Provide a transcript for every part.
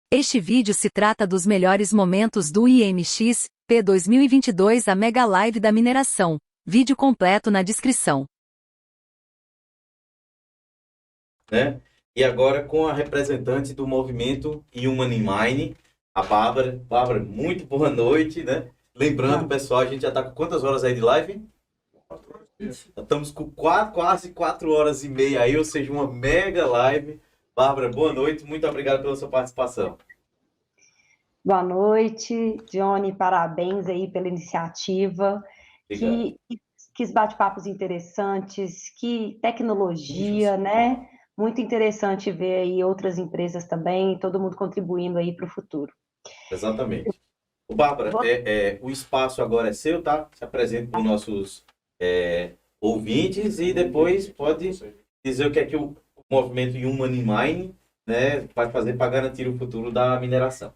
Este vídeo se trata dos melhores momentos do IMX-P 2022, a Mega Live da mineração. Vídeo completo na descrição. Né? E agora com a representante do movimento Human in Mining, a Bárbara. Bárbara, muito boa noite, né? Lembrando, pessoal, a gente já está com quantas horas aí de live? Estamos com quase 4 horas e meia aí, ou seja, uma mega live. Bárbara, boa noite, muito obrigado pela sua participação. Boa noite, Johnny, parabéns aí pela iniciativa. Obrigado. Que bate-papos interessantes, que tecnologia, né? Muito interessante ver aí outras empresas também, todo mundo contribuindo aí para o futuro. Exatamente. Bárbara, o espaço agora é seu, tá? Se apresente para os nossos ouvintes e depois pode dizer o que é que o movimento Human in Mining, né, vai fazer para garantir o futuro da mineração.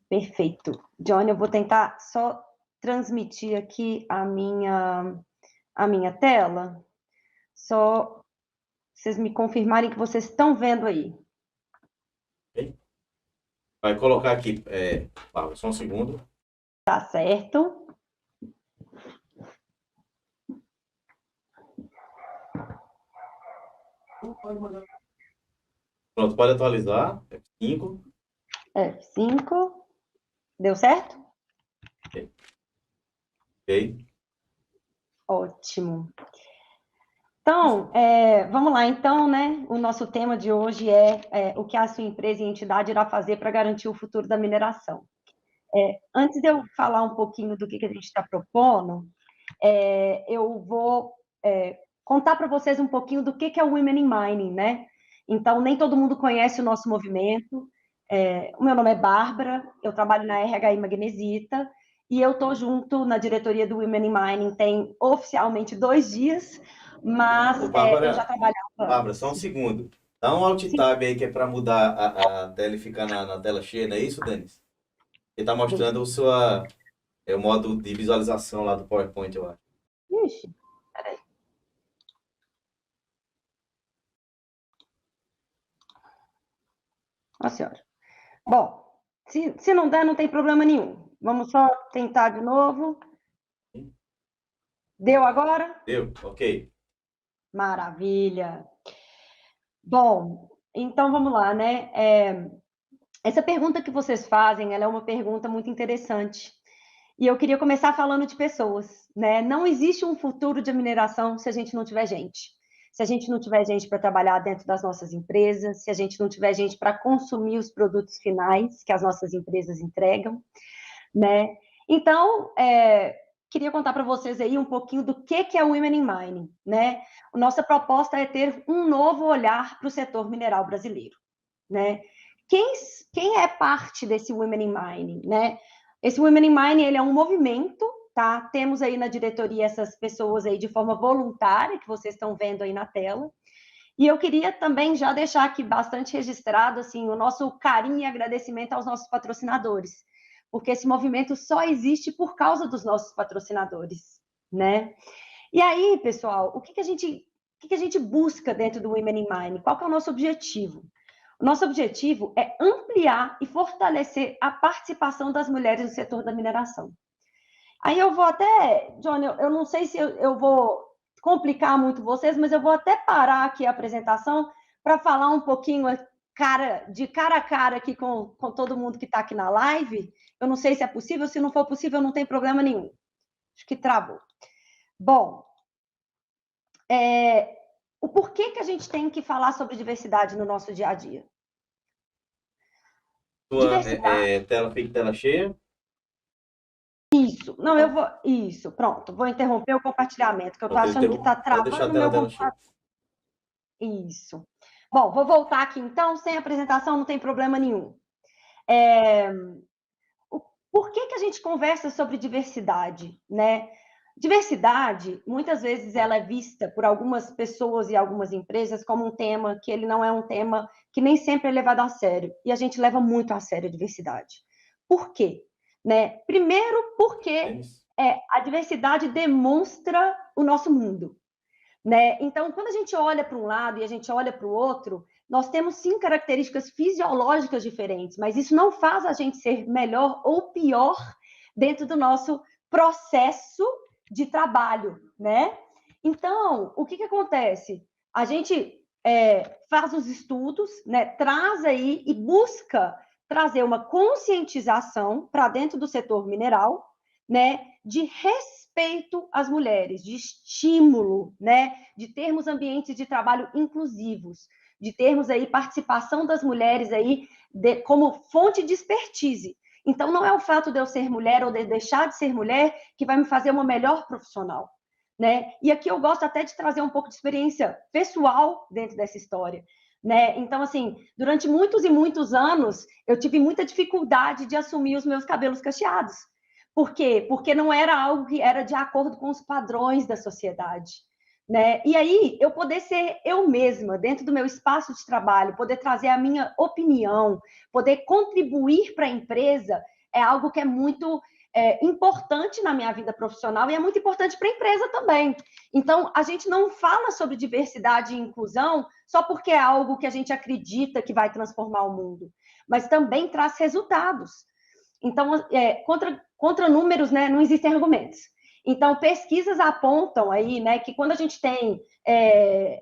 Perfeito. Johnny, eu vou tentar só transmitir aqui a minha tela, só vocês me confirmarem que vocês estão vendo aí. Okay? Vai colocar aqui, só um segundo. Tá certo. Pronto, pode atualizar. F5. F5. Deu certo? Ok. Ótimo. Então, vamos lá, então, né? O nosso tema de hoje é o que a sua empresa e entidade irá fazer para garantir o futuro da mineração. Antes de eu falar um pouquinho do que a gente está propondo, eu vou contar para vocês um pouquinho do que é o Women in Mining, né? Então, nem todo mundo conhece o nosso movimento. O meu nome é Bárbara, eu trabalho na RHI Magnesita, e eu estou junto na diretoria do Women in Mining tem oficialmente 2 dias, mas Bárbara, eu já trabalhava. Bárbara, só um segundo. Dá um alt tab aí que é para mudar a tela e ficar na tela cheia, não é isso, Denis? Ele está mostrando o modo de visualização lá do PowerPoint, eu acho. Ixi, peraí. Nossa senhora. Bom, se não der, não tem problema nenhum. Vamos só tentar de novo. Deu agora? Deu? Ok. Maravilha. Bom, então vamos lá, né? Essa pergunta que vocês fazem, ela é uma pergunta muito interessante. E eu queria começar falando de pessoas, né? Não existe um futuro de mineração se a gente não tiver gente. Se a gente não tiver gente para trabalhar dentro das nossas empresas, se a gente não tiver gente para consumir os produtos finais que as nossas empresas entregam, né? Então, queria contar para vocês aí um pouquinho do que é o Women in Mining, né? A nossa proposta é ter um novo olhar para o setor mineral brasileiro, né? Quem é parte desse Women in Mining, né? Esse Women in Mining, ele é um movimento, tá? Temos aí na diretoria essas pessoas aí de forma voluntária, que vocês estão vendo aí na tela. E eu queria também já deixar aqui bastante registrado, assim, o nosso carinho e agradecimento aos nossos patrocinadores, porque esse movimento só existe por causa dos nossos patrocinadores, né? E aí, pessoal, o que a gente busca dentro do Women in Mining? Qual que é o nosso objetivo? O nosso objetivo é ampliar e fortalecer a participação das mulheres no setor da mineração. Aí eu vou até, Johnny, eu não sei se eu vou complicar muito vocês, mas eu vou até parar aqui a apresentação para falar um pouquinho de cara a cara aqui com todo mundo que está aqui na live. Eu não sei se é possível, se não for possível, não tem problema nenhum. Acho que travou. Bom, o porquê que a gente tem que falar sobre diversidade no nosso dia a dia? Tela fica tela cheia? Isso. Não, eu vou... Isso, pronto. Vou interromper o compartilhamento, que eu estou achando que está travando no meu computador. Isso. Bom, vou voltar aqui, então. Sem apresentação, não tem problema nenhum. Por que a gente conversa sobre diversidade, né? Diversidade, muitas vezes, ela é vista por algumas pessoas e algumas empresas como um tema que ele não é um tema que nem sempre é levado a sério. E a gente leva muito a sério a diversidade. Por quê? Né? Primeiro, porque a diversidade demonstra o nosso mundo. Né? Então, quando a gente olha para um lado e a gente olha para o outro, nós temos sim características fisiológicas diferentes, mas isso não faz a gente ser melhor ou pior dentro do nosso processo de trabalho, né? Então, o que acontece? A gente faz os estudos, né, traz aí e busca trazer uma conscientização para dentro do setor mineral, né, de respeito às mulheres, de estímulo, né, de termos ambientes de trabalho inclusivos, de termos aí participação das mulheres aí como fonte de expertise. Então, não é o fato de eu ser mulher ou de deixar de ser mulher que vai me fazer uma melhor profissional, né? E aqui eu gosto até de trazer um pouco de experiência pessoal dentro dessa história, né? Então, assim, durante muitos e muitos anos, eu tive muita dificuldade de assumir os meus cabelos cacheados. Por quê? Porque não era algo que era de acordo com os padrões da sociedade, né? E aí, eu poder ser eu mesma, dentro do meu espaço de trabalho, poder trazer a minha opinião, poder contribuir para a empresa, é algo que é muito importante na minha vida profissional e é muito importante para a empresa também. Então, a gente não fala sobre diversidade e inclusão só porque é algo que a gente acredita que vai transformar o mundo, mas também traz resultados. Então, contra números, né, não existem argumentos. Então, pesquisas apontam aí, né, que quando a gente tem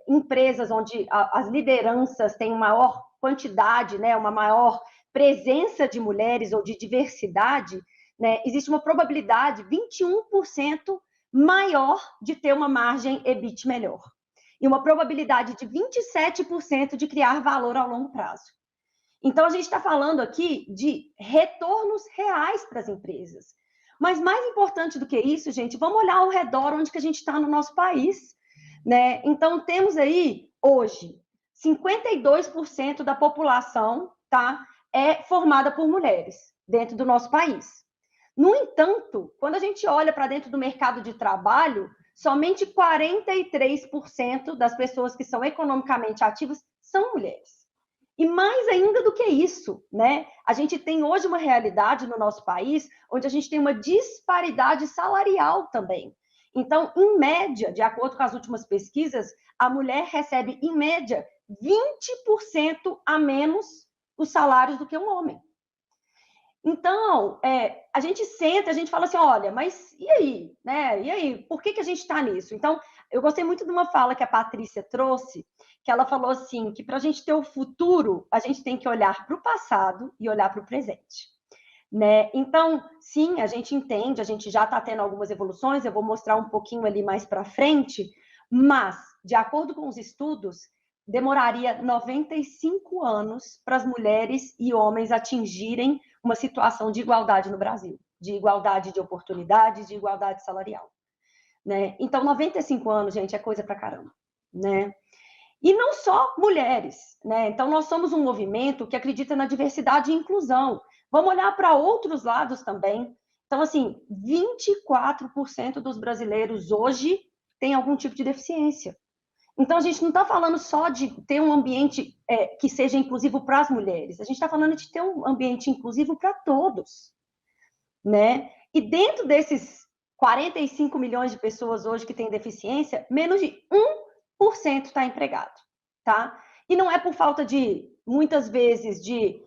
empresas onde as lideranças têm maior quantidade, né, uma maior presença de mulheres ou de diversidade, né, existe uma probabilidade 21% maior de ter uma margem EBIT melhor. E uma probabilidade de 27% de criar valor ao longo prazo. Então, a gente está falando aqui de retornos reais para as empresas. Mas mais importante do que isso, gente, vamos olhar ao redor onde que a gente está no nosso país, né? Então, temos aí, hoje, 52% da população, tá, é formada por mulheres dentro do nosso país. No entanto, quando a gente olha para dentro do mercado de trabalho, somente 43% das pessoas que são economicamente ativas são mulheres. E mais ainda do que isso, né? A gente tem hoje uma realidade no nosso país onde a gente tem uma disparidade salarial também. Então, em média, de acordo com as últimas pesquisas, a mulher recebe, em média, 20% a menos os salários do que um homem. Então, a gente senta, a gente fala assim, olha, mas e aí? Né? E aí, por que a gente está nisso? Então, eu gostei muito de uma fala que a Patrícia trouxe, que ela falou assim, que para a gente ter o futuro, a gente tem que olhar para o passado e olhar para o presente. Né? Então, sim, a gente entende, a gente já está tendo algumas evoluções, eu vou mostrar um pouquinho ali mais para frente, mas, de acordo com os estudos, demoraria 95 anos para as mulheres e homens atingirem uma situação de igualdade no Brasil, de igualdade de oportunidades, de igualdade salarial. Né? Então, 95 anos, gente, é coisa pra caramba. Né? E não só mulheres. Né? Então, nós somos um movimento que acredita na diversidade e inclusão. Vamos olhar para outros lados também. Então, assim, 24% dos brasileiros hoje têm algum tipo de deficiência. Então, a gente não está falando só de ter um ambiente que seja inclusivo para as mulheres, a gente está falando de ter um ambiente inclusivo para todos, né? E dentro desses 45 milhões de pessoas hoje que têm deficiência, menos de 1% está empregado, tá? E não é por falta de, muitas vezes, de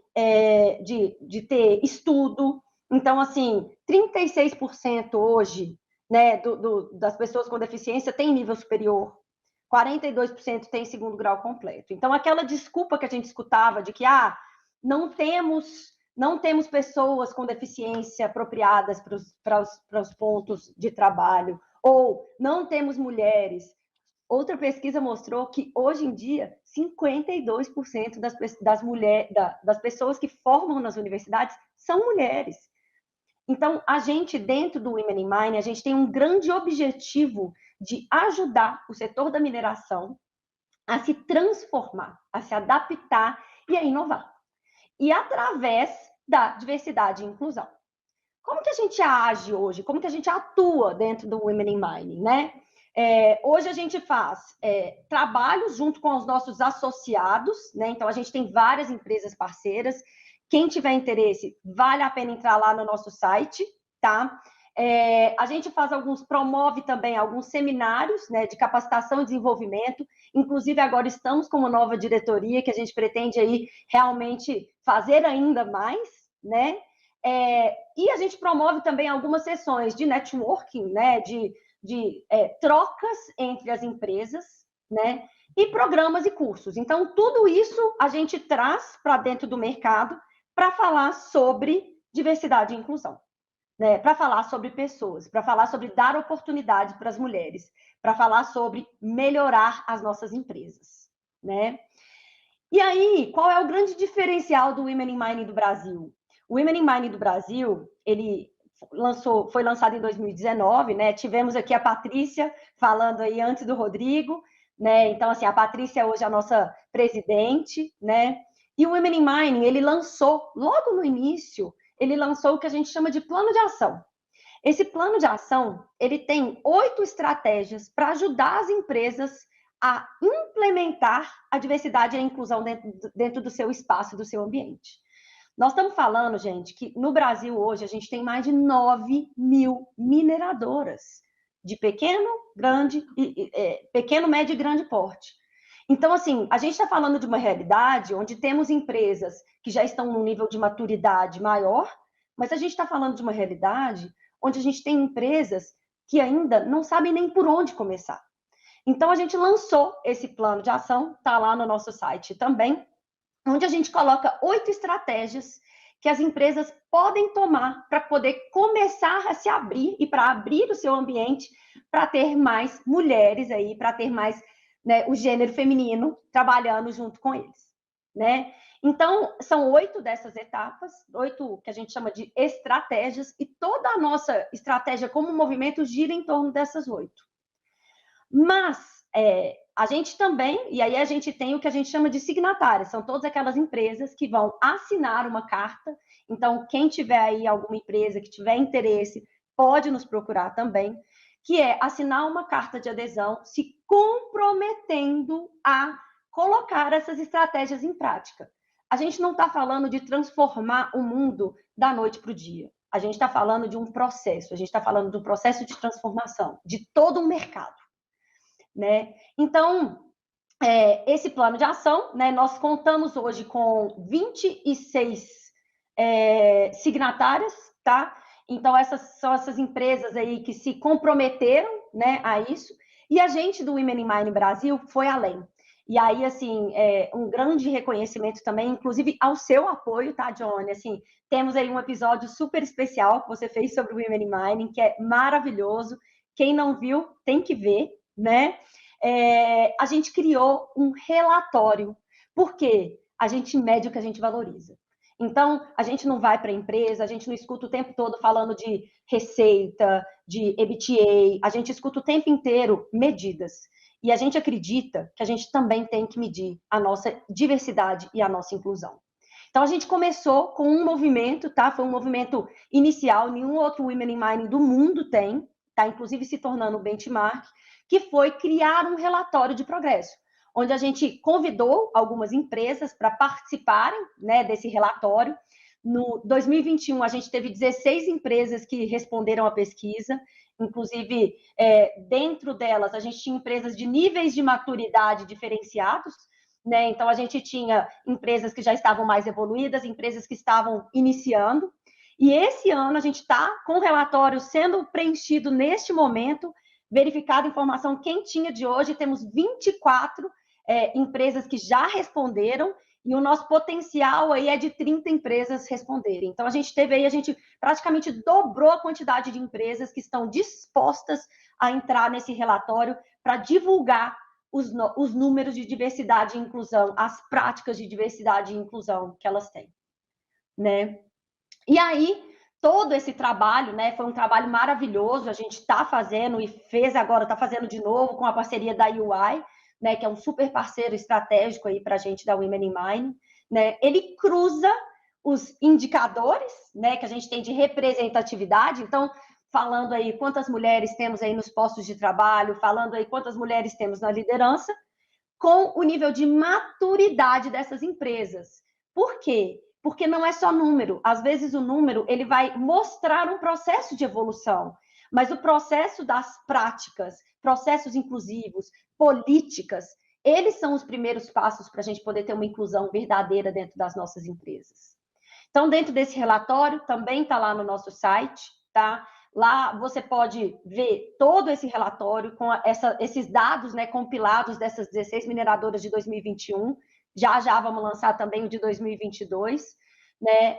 ter estudo. Então, assim, 36% hoje, né, das pessoas com deficiência têm nível superior. 42% tem segundo grau completo. Então, aquela desculpa que a gente escutava de que não temos pessoas com deficiência apropriadas para os pontos de trabalho, ou não temos mulheres. Outra pesquisa mostrou que, hoje em dia, 52% das pessoas que formam nas universidades são mulheres. Então, a gente, dentro do Women in Mining, a gente tem um grande objetivo de ajudar o setor da mineração a se transformar, a se adaptar e a inovar. E através da diversidade e inclusão. Como que a gente age hoje? Como que a gente atua dentro do Women in Mining, né? Hoje a gente faz trabalhos junto com os nossos associados, né? Então, a gente tem várias empresas parceiras. Quem tiver interesse, vale a pena entrar lá no nosso site, tá? A gente promove também alguns seminários, né, de capacitação e desenvolvimento. Inclusive, agora estamos com uma nova diretoria que a gente pretende aí realmente fazer ainda mais, né? E a gente promove também algumas sessões de networking, né, de trocas entre as empresas, né, e programas e cursos. Então, tudo isso a gente traz para dentro do mercado para falar sobre diversidade e inclusão, né, para falar sobre pessoas, para falar sobre dar oportunidade para as mulheres, para falar sobre melhorar as nossas empresas, né? E aí, qual é o grande diferencial do Women in Mining do Brasil? O Women in Mining do Brasil, ele foi lançado em 2019, né? Tivemos aqui a Patrícia falando aí antes do Rodrigo, né? Então, assim, a Patrícia é hoje a nossa presidente, né? E o Women in Mining, ele lançou, logo no início, ele lançou o que a gente chama de plano de ação. Esse plano de ação, ele tem 8 estratégias para ajudar as empresas a implementar a diversidade e a inclusão dentro do seu espaço, do seu ambiente. Nós estamos falando, gente, que no Brasil hoje a gente tem mais de 9 mil mineradoras de pequeno, médio e grande porte. Então, assim, a gente está falando de uma realidade onde temos empresas que já estão num nível de maturidade maior, mas a gente está falando de uma realidade onde a gente tem empresas que ainda não sabem nem por onde começar. Então, a gente lançou esse plano de ação, está lá no nosso site também, onde a gente coloca 8 estratégias que as empresas podem tomar para poder começar a se abrir e para abrir o seu ambiente para ter mais mulheres aí, para ter mais, né, o gênero feminino trabalhando junto com eles, né? Então, são 8 dessas etapas, 8 que a gente chama de estratégias, e toda a nossa estratégia como movimento gira em torno dessas 8. Mas a gente também, e aí a gente tem o que a gente chama de signatárias, são todas aquelas empresas que vão assinar uma carta. Então, quem tiver aí alguma empresa que tiver interesse, pode nos procurar também, que é assinar uma carta de adesão se comprometendo a colocar essas estratégias em prática. A gente não está falando de transformar o mundo da noite para o dia. A gente está falando de um processo, a gente está falando de um processo de transformação de todo um mercado, né? Então, esse plano de ação, né, nós contamos hoje com 26 signatárias, tá? Então, essas são essas empresas aí que se comprometeram, né, a isso, e a gente do Women in Mining Brasil foi além. E aí, assim, um grande reconhecimento também, inclusive ao seu apoio, tá, Johnny? Assim, temos aí um episódio super especial que você fez sobre o Women in Mining, que é maravilhoso. Quem não viu, tem que ver, né? A gente criou um relatório. Por quê? A gente mede o que a gente valoriza. Então, a gente não vai para a empresa, a gente não escuta o tempo todo falando de receita, de EBITDA, a gente escuta o tempo inteiro medidas. E a gente acredita que a gente também tem que medir a nossa diversidade e a nossa inclusão. Então, a gente começou com um movimento, tá? Foi um movimento inicial, nenhum outro Women in Mining do mundo tem, tá? Inclusive se tornando um benchmark, que foi criar um relatório de progresso, onde a gente convidou algumas empresas para participarem, né, desse relatório. No 2021, a gente teve 16 empresas que responderam à pesquisa, inclusive, dentro delas, a gente tinha empresas de níveis de maturidade diferenciados, né? Então, a gente tinha empresas que já estavam mais evoluídas, empresas que estavam iniciando, e esse ano a gente está com o relatório sendo preenchido neste momento, verificada a informação quentinha de hoje, temos 24 empresas que já responderam, e o nosso potencial aí é de 30 empresas responderem. Então, a gente praticamente dobrou a quantidade de empresas que estão dispostas a entrar nesse relatório para divulgar os números de diversidade e inclusão, as práticas de diversidade e inclusão que elas têm, né? E aí, todo esse trabalho, né, foi um trabalho maravilhoso, a gente está fazendo e fez agora, está fazendo de novo com a parceria da UI, né, que é um super parceiro estratégico aí para a gente da Women in Mining, né? Ele cruza os indicadores, né, que a gente tem de representatividade. Então, falando aí quantas mulheres temos aí nos postos de trabalho, falando aí quantas mulheres temos na liderança, com o nível de maturidade dessas empresas. Por quê? Porque não é só número. Às vezes o número ele vai mostrar um processo de evolução, mas o processo das práticas, processos inclusivos, políticas, eles são os primeiros passos para a gente poder ter uma inclusão verdadeira dentro das nossas empresas. Então, dentro desse relatório, também está lá no nosso site, tá? Lá você pode ver todo esse relatório com esses dados, né, compilados dessas 16 mineradoras de 2021. Já vamos lançar também o de 2022, né?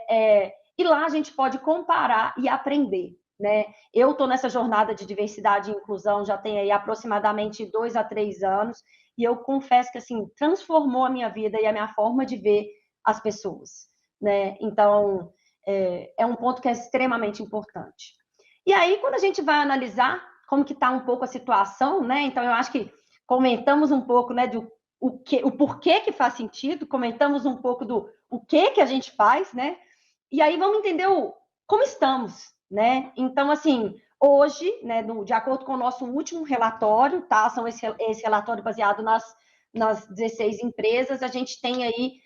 E lá a gente pode comparar e aprender, né? Eu estou nessa jornada de diversidade e inclusão já tem aí aproximadamente 2 a 3 anos, e eu confesso que, assim, transformou a minha vida e a minha forma de ver as pessoas, né? Então, é um ponto que é extremamente importante. E aí, quando a gente vai analisar como que está um pouco a situação, né? Então, eu acho que comentamos um pouco, né, o porquê que faz sentido, comentamos um pouco do o que a gente faz, né? E aí vamos entender como estamos, né? Então, assim, hoje, né, de acordo com o nosso último relatório, tá? São esse relatório baseado nas 16 empresas, a gente tem aí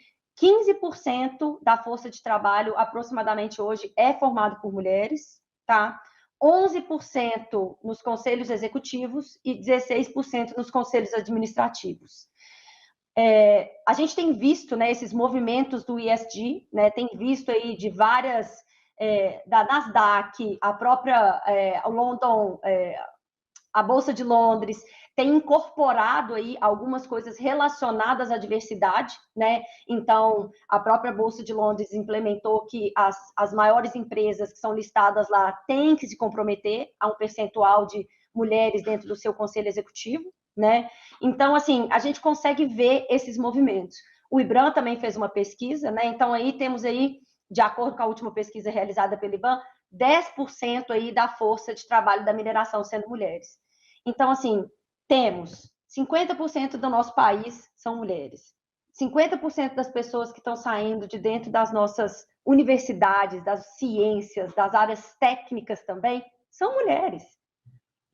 15% da força de trabalho, aproximadamente hoje, é formado por mulheres, tá? 11% nos conselhos executivos e 16% nos conselhos administrativos. A gente tem visto, né, esses movimentos do ESG, né, tem visto aí de várias, da Nasdaq, a própria London, a Bolsa de Londres, tem incorporado aí algumas coisas relacionadas à diversidade, né? Então, a própria Bolsa de Londres implementou que as maiores empresas que são listadas lá têm que se comprometer a um percentual de mulheres dentro do seu conselho executivo, né? Então, assim, a gente consegue ver esses movimentos. O IBRAM também fez uma pesquisa, né? Então, aí temos aí, de acordo com a última pesquisa realizada pelo IBAN, 10% aí da força de trabalho da mineração sendo mulheres. Então, assim, temos 50% do nosso país são mulheres. 50% das pessoas que estão saindo de dentro das nossas universidades, das ciências, das áreas técnicas também, são mulheres.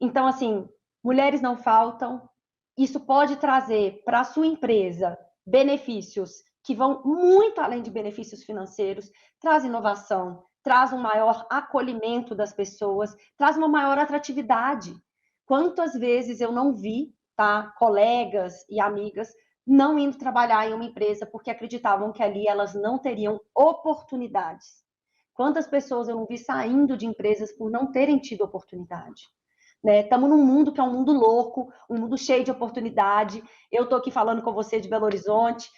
Então, assim, mulheres não faltam. Isso pode trazer para a sua empresa benefícios que vão muito além de benefícios financeiros, traz inovação, traz um maior acolhimento das pessoas, traz uma maior atratividade. Quantas vezes eu não vi, tá, colegas e amigas não indo trabalhar em uma empresa porque acreditavam que ali elas não teriam oportunidades. Quantas pessoas eu não vi saindo de empresas por não terem tido oportunidade. Estamos num mundo que é um mundo louco, um mundo cheio de oportunidade. Eu estou aqui falando com você de Belo Horizonte,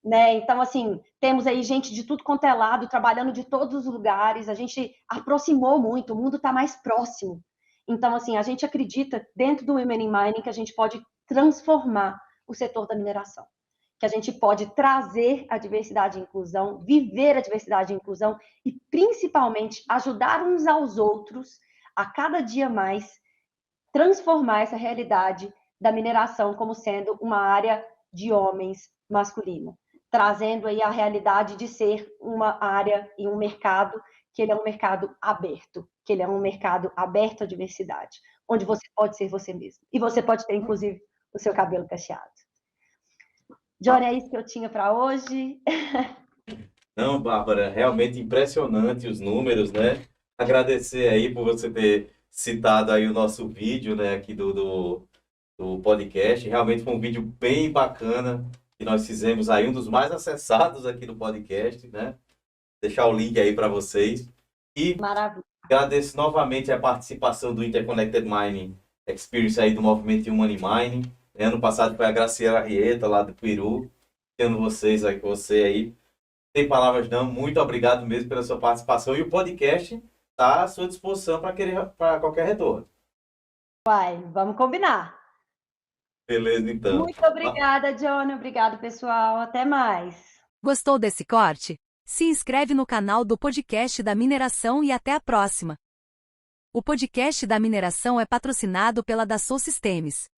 né? Então, assim, temos aí gente de tudo quanto é lado, trabalhando de todos os lugares. A gente aproximou muito, o mundo está mais próximo. Então, assim, a gente acredita, dentro do Women in Mining, que a gente pode transformar o setor da mineração. Que a gente pode trazer a diversidade e inclusão, viver a diversidade e inclusão e, principalmente, ajudar uns aos outros a cada dia mais transformar essa realidade da mineração como sendo uma área de homens masculino, trazendo aí a realidade de ser uma área e um mercado que ele é um mercado aberto, que ele é um mercado aberto à diversidade, onde você pode ser você mesmo. E você pode ter, inclusive, o seu cabelo cacheado. Johnny, é isso que eu tinha para hoje. Não, Bárbara, realmente impressionante os números, né? Agradecer aí por você ter citado aí o nosso vídeo, né, aqui do podcast. Realmente foi um vídeo bem bacana que nós fizemos aí, um dos mais acessados aqui do podcast, né? Deixar o link aí para vocês. E Maravilha. agradeço novamente a participação do Interconnected Mining Experience aí do movimento Human Mining. Ano passado foi a Graciela Rieta, lá do Peru, tendo vocês aí com você aí. Sem palavras não, muito obrigado mesmo pela sua participação. E o podcast está à sua disposição para qualquer retorno. Vai, vamos combinar. Beleza, então. Muito obrigada, Johnny. Obrigado, pessoal. Até mais. Gostou desse corte? Se inscreve no canal do Podcast da Mineração e até a próxima. O Podcast da Mineração é patrocinado pela Dassault Systems.